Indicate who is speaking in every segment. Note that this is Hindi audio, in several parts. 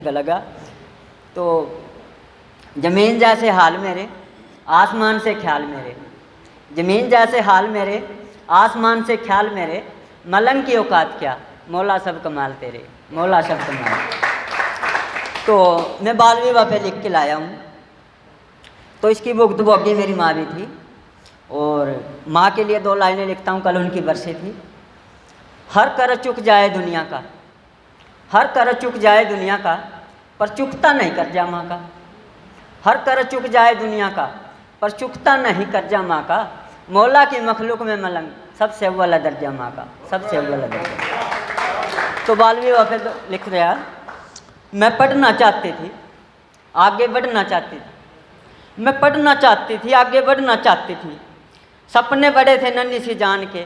Speaker 1: लगा तो ज़मीन जैसे हाल मेरे, आसमान से ख्याल मेरे। ज़मीन जैसे हाल मेरे, आसमान से ख्याल मेरे। मलंग की औकात क्या, मौला सब कमाल तेरे, मौला सब कमाल। तो मैं बाल विवाह पे लिख के लाया हूँ। तो इसकी भुक्तभोगी मेरी माँ भी थी, और माँ के लिए 2 लाइनें लिखता हूँ। कल उनकी बरसी थी। हर कर चुक जाए दुनिया का, हर कर चुक जाए दुनिया का, पर चुकता नहीं कर्जा माँ का। हर कर चुक जाए दुनिया का, पर चुकता नहीं कर्जा माँ का। मौला की मखलूक में मलंग, सबसे अव्वल दर्जा माँ का, सबसे अव्वल दर्जा। तो बाल विवाह पे लिख रहा, मैं पढ़ना चाहती थी, आगे बढ़ना चाहती थी। मैं पढ़ना चाहती थी, आगे बढ़ना चाहती थी। सपने बड़े थे नन्ही सी जान के,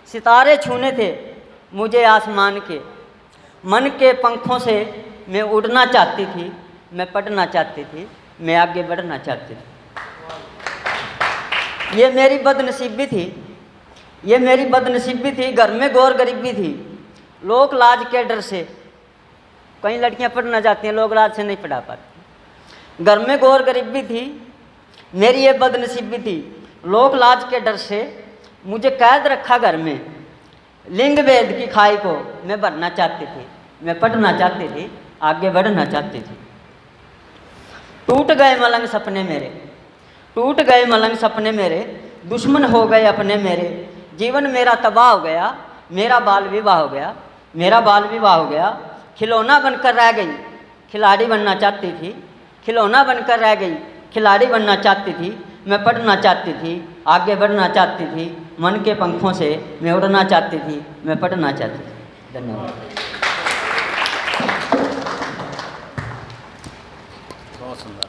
Speaker 1: सितारे छूने थे मुझे आसमान के। मन के पंखों से मैं उड़ना चाहती थी, मैं पढ़ना चाहती थी, मैं आगे बढ़ना चाहती थी। ये मेरी बदनसीबी थी, ये मेरी बदनसीबी थी। घर में गौर गरीबी थी, लोग लाज के डर से। कई लड़कियां पढ़ना चाहती हैं, लोग लाज से नहीं पढ़ा पाती। घर में गौर गरीबी थी, मेरी ये बदनसीबी थी। लोग लाज के डर से मुझे कैद रखा घर में। लिंग भेद की खाई को मैं भरना चाहती थी, मैं पढ़ना चाहती थी, आगे बढ़ना चाहती थी। टूट गए मलंग सपने मेरे, टूट गए मलंग सपने मेरे। दुश्मन हो गए अपने मेरे, जीवन मेरा तबाह हो गया। मेरा बाल विवाह हो गया, मेरा बाल विवाह हो गया। खिलौना बनकर रह गई, खिलाड़ी बनना चाहती थी। खिलौना बनकर रह गई, खिलाड़ी बनना चाहती थी। मैं पढ़ना चाहती थी, आगे बढ़ना चाहती थी। मन के पंखों से मैं उड़ना चाहती थी, मैं पढ़ना चाहती थी। धन्यवाद।
Speaker 2: बहुत सुंदर।